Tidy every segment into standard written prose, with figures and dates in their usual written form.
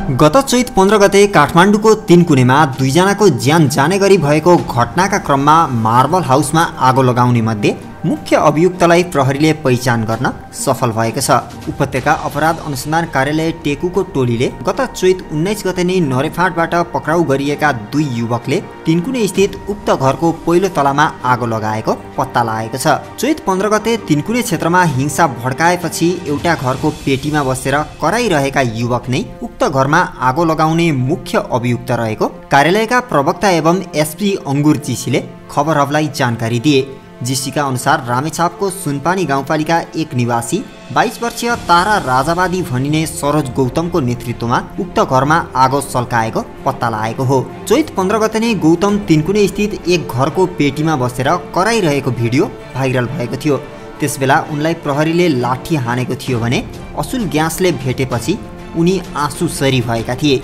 गत चैत 15 गते काठमाडौँको तीनकुनेमा दुईजनाको ज्यान जाने गरी भएको घटनाका क्रममा मार्बल हाउसमा आगो लगाउने मध्ये मुख्य अभियुक्तलाई प्रहरीले पहिचान गर्न सफल भएको छ। उपत्यका अपराध अनुसन्धान कार्यालय टेकुको टोलीले गत चैत 19 गते नै नरेफाटबाट पक्राउ गरिएका दुई युवकले तीनकुने स्थित उक्त घरको पहिलो तलामा आगो लगाएको पत्ता लागेको छ। चैत 15 गते तीनकुने क्षेत्रमा हिंसा भड्काएपछि एउटा घरको पेटीमा बसेर कराइरहेका युवक नै उक्त घरमा आगो लगाउने मुख्य अभियुक्त रहेको कार्यालयका प्रवक्ता एवं एसपी अंगुर जीसीले खबर हबलाई जानकारी दिए। जीसीका अनुसार रामेछापको सुनपानी गाउँपालिका 1 निवासी 22 वर्षीय तारा राजावादी भनिने सरोज गौतमको नेतृत्वमा उक्त घरमा आगो सल्काएको पत्ता लागेको हो। चैत 15 गते नै गौतम तीनकुने स्थित एक घरको पेटीमा बसेर कराइरहेको भिडियो भाइरल भएको थियो। त्यसबेला उनलाई प्रहरीले लाठी हानेको थियो भने असुल ग्यासले भेटेपछि उनी आँसुसरी भएका थिए।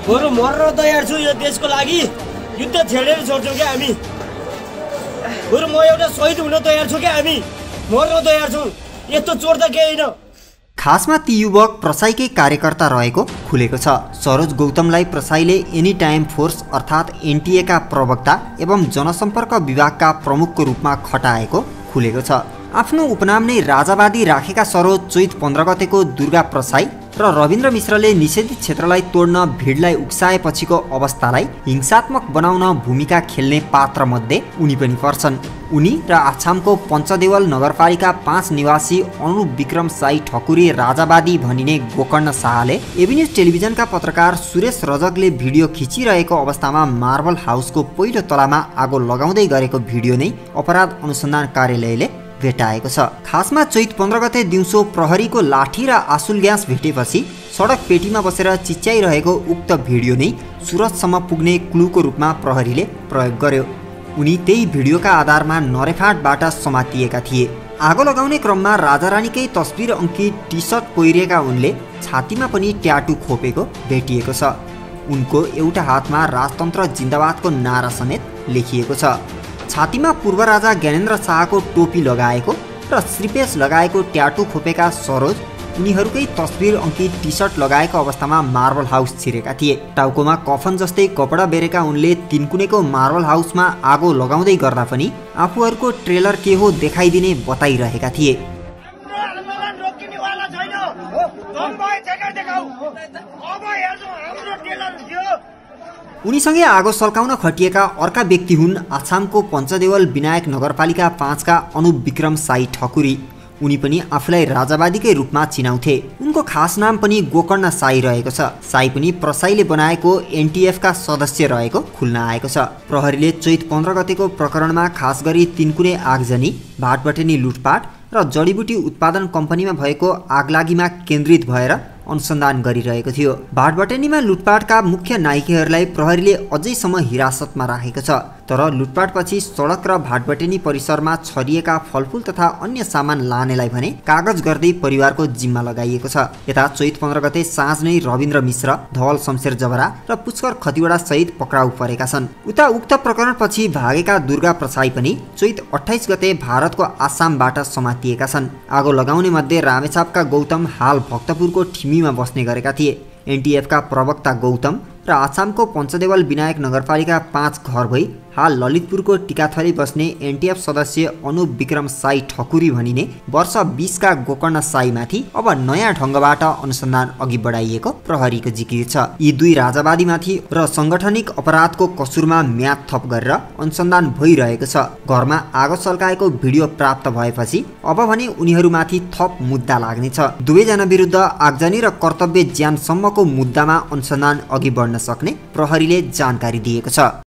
बरु मर्न तयार छु यो देशको लागि, युद्ध छेडेर छोड्छौँ क्या हामी। बरु म एउटा शहीद हुन तयार छु क्या हामी, मर्न तयार छौँ। यस्तो चोर त केही होइन। खासमा ती युवक प्रसाईकै कार्यकर्ता रहेको खुलेको छ। सरोज गौतमलाई प्रसाईले एनी टाइम फोर्स अर्थात् एनटीएका प्रवक्ता एवं जनसम्पर्क विभागका प्रमुखको रूपमा खटाएको खुलेको छ। आफ्नो उपनाम नै राजावादी राखेका सरोज चैत 15 गतेको दुर्गा प्रसाई र रविन्द्र मिश्रले निषेधित क्षेत्रलाई तोड्न भिडलाई उक्साएपछिको अवस्थालाई हिंसात्मक बनाउन भूमिका खेल्ने पात्र मध्ये उनी पनि पर्छन्। उनी र आछामको पञ्चदेवल नगरपालिका 5 निवासी अनुप विक्रम साई ठकुरी राजावादी भनिने गोकर्ण शाहले एभिन्यूज टेलिभिजनका पत्रकार सुरेश रजकले भिडियो खिचिरहेको अवस्थामा मार्बल हाउसको पहिलो तलामा आगो लगाउँदै गरेको भिडियो नै अपराध अनुसन्धान कार्यालयले भेटाएको छ। खासमा चैत 15 गते दिउँसो प्रहरीको लाठी र आसुल ग्यास भेटेपछि सडक पेटीमा बसेर चिच्याइरहेको उक्त भिडियो नै सुरतसम्म पुग्ने क्लूको रूपमा प्रहरीले प्रयोग गर्यो। उनी त्यही भिडियोका आधारमा नरेफाटबाट समातिएका थिए। आगो लगाउने क्रममा राजारानीकै तस्बिर अङ्कित टी सर्ट पहिरिएका उनले छातीमा पनि ट्याटु खोपेको भेटिएको छ। उनको एउटा हातमा राजतन्त्र जिन्दाबादको नारा समेत लेखिएको छ। छातीमा पूर्व राजा ज्ञानेन्द्र शाहको टोपी लगाएको र श्रीपेश लगाएको ट्याटु खोपेका सरोज उनीहरूकै तस्बिर अङ्कित टी सर्ट लगाएको अवस्थामा मार्बल हाउस छिरेका थिए। टाउकोमा कफन जस्तै कपडा बेरेका उनले तीनकुनेको मार्बल हाउसमा आगो लगाउँदै गर्दा पनि आफूहरूको ट्रेलर के हो देखाइदिने बताइरहेका थिए। उनीसँगै आगो सल्काउन खटिएका अर्का व्यक्ति हुन् आछामको पञ्चदेवल विनायक नगरपालिका 5 का अनुप विक्रम साई ठकुरी। उनी पनि आफूलाई राजावादीकै रूपमा चिनाउँथे। उनको खास नाम पनि गोकर्ण साई रहेको छ। साई पनि प्रसाईले बनाएको एनटीएफका सदस्य रहेको खुल्न आएको छ। प्रहरीले चैत 15 गतेको प्रकरणमा खास गरी तीनकुने आगजनी, भाटबटेनी लुटपाट र जडीबुटी उत्पादन कम्पनीमा भएको आगलागीमा केन्द्रित भएर अनुसन्धान गरिरहेको थियो। भाटबटेनीमा लुटपाटका मुख्य नायकहरूलाई प्रहरीले अझैसम्म हिरासतमा राखेको छ। तर लुटपाटपछि सडक र भाटबटेनी परिसरमा छरिएका फलफुल तथा अन्य सामान लानेलाई भने कागज गर्दै परिवारको जिम्मा लगाइएको छ। यता चैत 15 गते साँझ नै रविन्द्र मिश्र, धवल शमशेर जबरा र पुष्कर खतिवडा सहित पक्राउ परेका छन्। उता उक्त प्रकरणपछि भागेका दुर्गा प्रसाई पनि चैत 28 गते भारतको आसामबाट समातिएका छन्। आगो लगाउने मध्ये रामेछापका गौतम हाल भक्तपुरको ठिमीमा बस्ने गरेका थिए। एनटीएफका प्रवक्ता गौतम र आसामको पञ्चदेवल विनायक नगरपालिका 5 घर भई हाल ललितपुरको टिकाथली बस्ने एनटीएफ सदस्य अनुप विक्रम साई ठकुरी भनिने वर्ष 20 का गोकर्ण साईमाथि अब नयाँ ढङ्गबाट अनुसन्धान अघि बढाइएको प्रहरीको जिकिर छ। यी दुई राजावादीमाथि र संगठनिक अपराधको कसुरमा म्याद थप गरेर अनुसन्धान भइरहेको छ। घरमा आगो सल्काएको भिडियो प्राप्त भएपछि अब भने उनीहरूमाथि थप मुद्दा लाग्नेछ। दुवैजना विरुद्ध आगजनी र कर्तव्य ज्यानसम्मको मुद्दामा अनुसन्धान अघि बढ्न सक्ने प्रहरीले जानकारी दिएको छ।